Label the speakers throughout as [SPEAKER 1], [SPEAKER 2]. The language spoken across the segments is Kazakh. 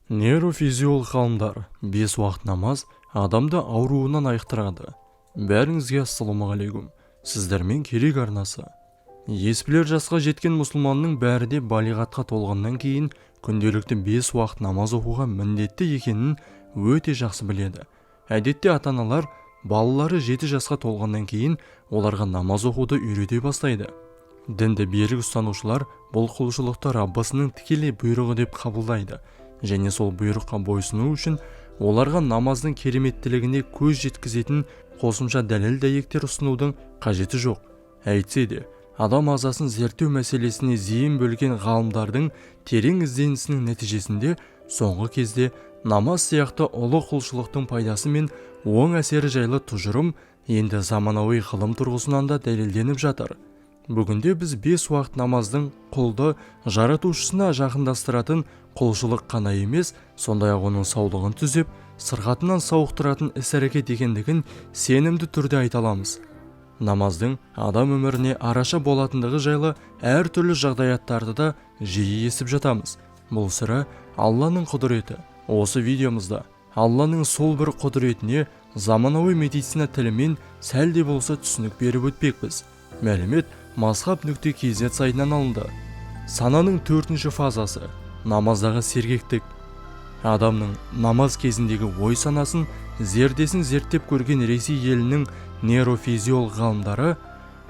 [SPEAKER 1] Нейрофизиолог ғалымдар 5 уақыт намаз адамды ауруынан айықтырады. Бәріңізге ассалаумағалейкум. Сіздермен керек арнасы. Еспілер жасқа жеткен мұсылманның бәрі де балиғатқа толғаннан кейін күнделікті 5 уақыт намаз оқуға міндетті екенін өте жақсы біледі. Әдетте ата-аналар балалары 7 жасқа толғаннан кейін оларға намаз оқуды үйрете бастайды. Дінді берік ұстанушылар бұл құлшылықты Раббысының тікелей бұйрығы деп қабылдайды. Және сол бұйрыққа бойсыну үшін оларға намаздың кереметтілігіне көз жеткізетін қосымша дәлел дәйектер ұсынудың қажеті жоқ. Әйтсе де, адам ағзасын зерттеу мәселесіне зейін бөлген ғалымдардың терең ізденісінің нәтижесінде соңғы кезде намаз сияқты ұлы құлшылықтың пайдасы мен оң әсері жайлы тұжырым енді заманауи ғылым тұрғысынан да дәлелденіп жатыр. Бүгінде біз 5 уақыт намаздың құлды жаратушысына жақындастыратын құлшылық қана емес, сондай-ақ оның саулығын түзеп, сырқатынан сауықтыратын іс-әрекет екендігін сенімді түрде айта аламыз. Намаздың адам өміріне араша болатындығы жайлы әртүрлі жағдаяттарды да жиі естіп жатамыз. Бұл сірә Алланың құдіреті. Осы видеомызда Алланың сол бір құдіретіне заманауи медицина тілімен сәл де болса түсінік беріп өтпекпіз. Мәлімет mazhab.kz сайтынан алынды. Сананың 4-ші фазасы – намаздағы сергектік. Адамның намаз кезіндегі ой санасын зердесін зерттеп көрген Ресей елінің нейрофизиолог ғалымдары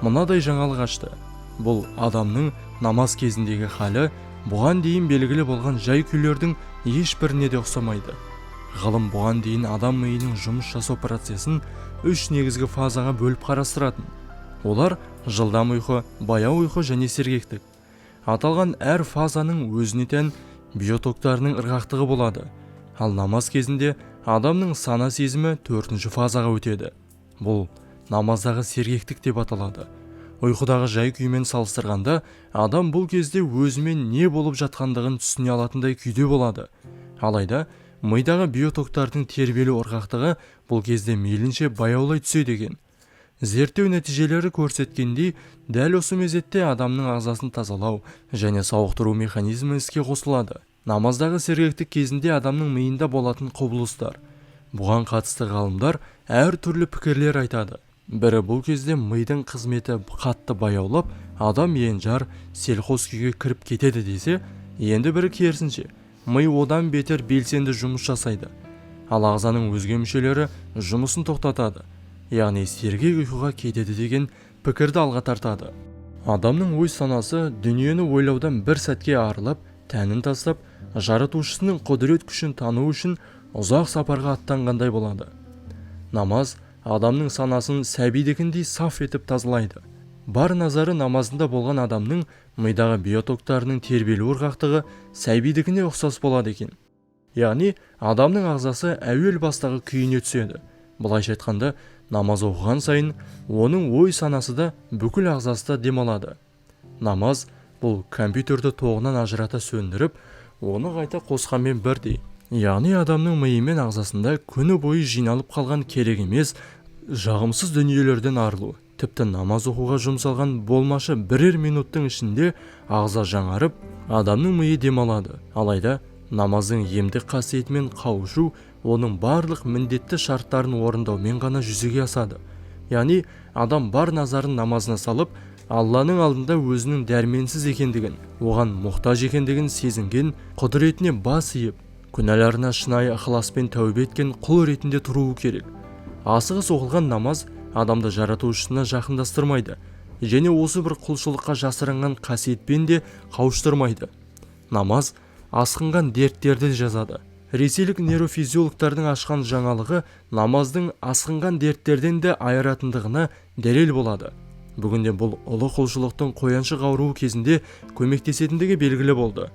[SPEAKER 1] мынадай жаңалық ашты. Бұл адамның намаз кезіндегі халі бұған дейін белгілі болған жай күйлердің ешбіріне де ұқсамайды. Ғылым бұған дейін адам миының жұмыс жасау процесін 3 негізгі фазаға бөліп қарастыратын. Олар жылдам ұйқы, баяу ұйқы және сергектік. Аталған әр фазаның өзіне тән биотоктарының ырғақтығы болады. Ал намаз кезінде адамның сана сезімі 4-ші фазаға өтеді. Бұл намаздағы сергектік деп аталады. Ұйқыдағы жай күймен салыстырғанда адам бұл кезде өзімен не болып жатқандығын түсіне алатындай күйде болады. Алайда мидағы биотоктардың тербелу ырғақтығы бұл кезде мейлінше баяулай түседі екен. Зерттеу нәтижелері көрсеткендей, дәл осы мезетте адамның ағзасын тазалау және сауықтыру механизмі іске қосылады. Намаздағы сергектік кезінде адамның миында болатын құбылыстар. Бұған қатысты ғалымдар әр түрлі пікірлер айтады. Бірі бұл кезде мидың қызметі қатты баяулап, адам енжар, селқос күйге кіріп кетеді десе, енді бірі керісінше, ми одан бетер белсенді жұмыс жасайды. Ал ағзаның өзге мүшелері жұмысын тоқтатады. Яғни сергек ұйқыға кетеді деген пікірді алға тартады. Адамның ой санасы дүниені ойлаудан бір сәтке арылып, тәнін тастап, жаратушысының құдірет күшін тану үшін ұзақ сапарға аттанғандай болады. Намаз адамның санасын сәбидікіндей саф етіп тазалайды. Бар назары намазында болған адамның мидағы биотоктарының тербелу ырғақтығы сәбидікіне ұқсас болады екен. Яғни адамның ағзасы әуел бастағы күйіне түседі. Былайша айтқанда, намаз оқыған сайын оның ой санасы да бүкіл ағзасы да демалады. Намаз бұл компьютерді тоғынан ажырата сөндіріп, оны қайта қосқанмен бірдей. Яғни адамның миы мен ағзасында күні бойы жиналып қалған керек емес жағымсыз дүниелерден арылу. Тіпті намаз оқуға жұмсалған болмашы бірер минуттың ішінде ағза жаңарып, адамның миы демалады. Алайда намаздың емдік қасиетімен қауышу оның барлық міндетті шарттарын орындаумен ғана жүзеге асады. Яғни адам бар назарын намазына салып, Алланың алдында өзінің дәрменсіз екендігін, оған мұқтаж екендігін сезінген, құдіретіне бас иіп, күнәларына шынайы ықыласпен тәубе еткен құл ретінде тұруы керек. Асығыс оқылған намаз адамды жаратушысына жақындастырмайды, және осы бір құлшылыққа жасырынған қасиетпен де қауыштырмайды. Намаз асқынған дерттерді жазады. Ресейлік нейрофизиологтардың ашқан жаңалығы намаздың асқынған дерттерден де айыратындығына дәлел болады. Бүгінде бұл ұлы құлшылықтың қояншық ауруы кезінде көмектесетіндігі белгілі болды.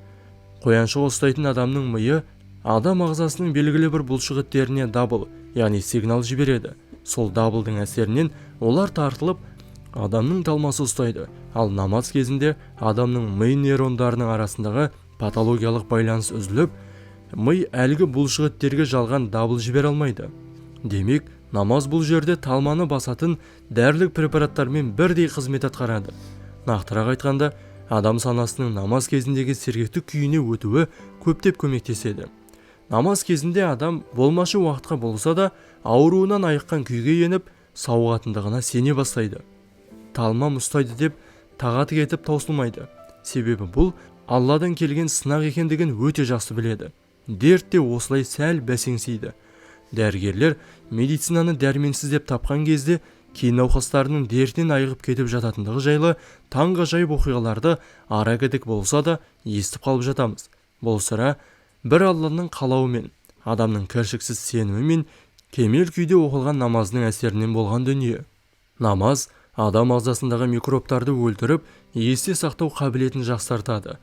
[SPEAKER 1] Қояншық ұстайтын адамның миы адам ағзасының белгілі бір бұлшықеттеріне дабыл, яғни сигнал жібереді. Сол дабылдың әсерінен олар тартылып, адамның талмасы ұстайды. Ал намаз кезінде адамның ми нейрондарының арасындағы патологиялық байланыс үзіліп, ми әлгі бұлшықеттерге жалған дабыл жібере алмайды. Демек, намаз бұл жерде талманы басатын дәрілік препараттармен бірдей қызмет атқарады. Нақтырақ айтқанда, адам санасының намаз кезіндегі сергектік күйіне өтуі көптеп көмектеседі. Намаз кезінде адам болмашы уақытқа болса да ауруынан айыққан күйге еніп, сауығатындығына сене бастайды. Талмам ұстайды деп тағаты кетіп таусылмайды. Себебі бұл Алладан келген сынақ екендігін өте жақсы біледі. Дерт те осылай сәл бәсеңсейді. Дәрігерлер медицинаны дәрменсіз деп тапқан кезде кей науқастарының дертінен айығып кетіп жататындығы жайлы таңғажайып оқиғаларды ара-гідік болса да естіп қалып жатамыз. Бұл сірә бір Алланың қалауымен, адамның кіршіксіз сенімімен кемел күйде оқылған намазының әсерінен болған дүние. Намаз адам ағзасындағы микробтарды өлтіріп, есте сақтау қабілетін жақсартады.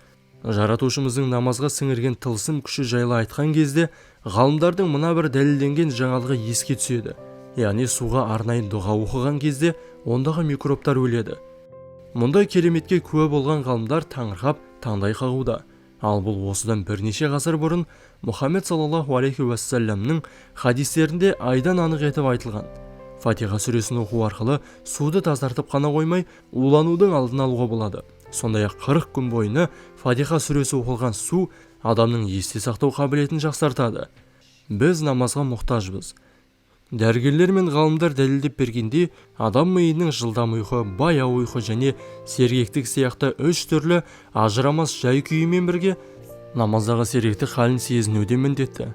[SPEAKER 1] Жаратушымыздың намазға сіңірген тылсым күші жайлы айтқан кезде ғалымдардың мына бір дәлелденген жаңалығы еске түседі. Яғни суға арнайы дұға оқыған кезде ондағы микробтар өледі. Мұндай кереметке куә болған ғалымдар таңырқап таңдай қағуда. Ал бұл осыдан бірнеше ғасыр бұрын Мұхаммед саллаллаху алейхи уассаламның хадистерінде айдан анық етіп айтылған. Фатиха сүресін оқу арқылы суды тазартып қана қоймай, уланудың алдын алуға болады. Сондай-ақ 40 күн бойына Фатиха сүресі оқылған су адамның есте сақтау қабілетін жақсартады. Біз намазға мұқтажбыз. Дәрігерлер мен ғалымдар дәлелдеп бергенде, адам миының жылдам ұйқы, баяу ұйқы және сергектік сияқты 3 түрлі ажырамас жай күйімен бірге намаздағы сергектік халін сезінуде міндетті.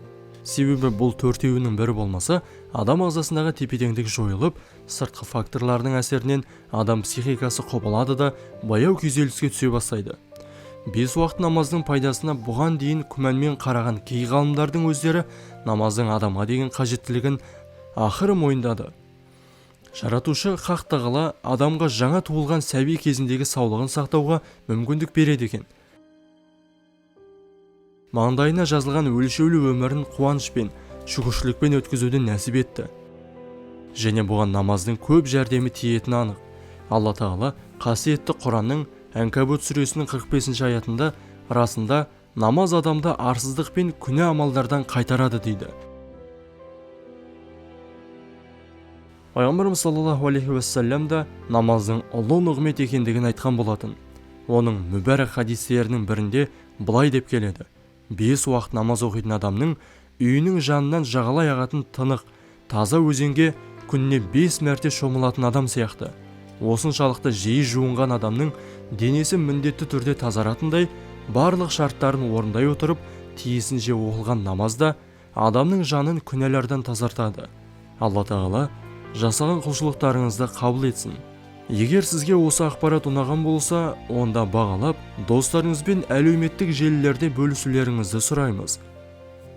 [SPEAKER 1] Себебі бұл төртеуінің бірі болмаса, адам ағзасындағы тепе-теңдік жойылып, сыртқы факторлардың әсерінен адам психикасы құбылады да баяу күйзеліске түсе бастайды. 5 уақыт намаздың пайдасына бұған дейін күмәнмен қараған кей ғалымдардың өздері намаздың адамға деген қажеттілігін ақыры мойындады. Жаратушы Хақ Тағала адамға жаңа туылған сәби кезіндегі саулығын сақтауға мүмкіндік береді екен. Маңдайына жазылған өлшеулі өмірін қуанышпен, шүкіршілікпен өткізуді нәсіп етті. Және бұған намаздың көп жәрдемі тиетіні анық. Алла Тағала қасиетті Құранның Әнкәбут сүресінің 45 аятында расында намаз адамды арсыздық пен күнә амалдардан қайтарады дейді. Пайғамбарымыз саллаллаху алейхи уассалам да намаздың ұлы нығмет екендігін айтқан болатын. Оның мүбәрәк хадистерінің бірінде былай деп келеді: 5 уақыт намаз оқитын адамның үйінің жанынан жағалай ағатын тынық, таза өзенге күніне 5 мәрте шомылатын адам сияқты. Осыншалықты жиі жуынған адамның денесі міндетті түрде тазаратындай, барлық шарттарын орындай отырып, тиісінше оқылған намазда адамның жанын күнәлардан тазартады. Алла Тағала жасаған құлшылықтарыңызды қабыл етсін. Егер сізге осы ақпарат ұнаған болса, онда бағалап, достарыңызбен әлеуметтік желілерде бөлісулеріңізді сұраймыз.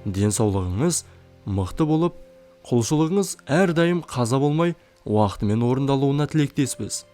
[SPEAKER 1] Денсаулығыңыз мықты болып, құлшылығыңыз әрдайым қаза болмай, уақытымен орындалуына тілектеспіз.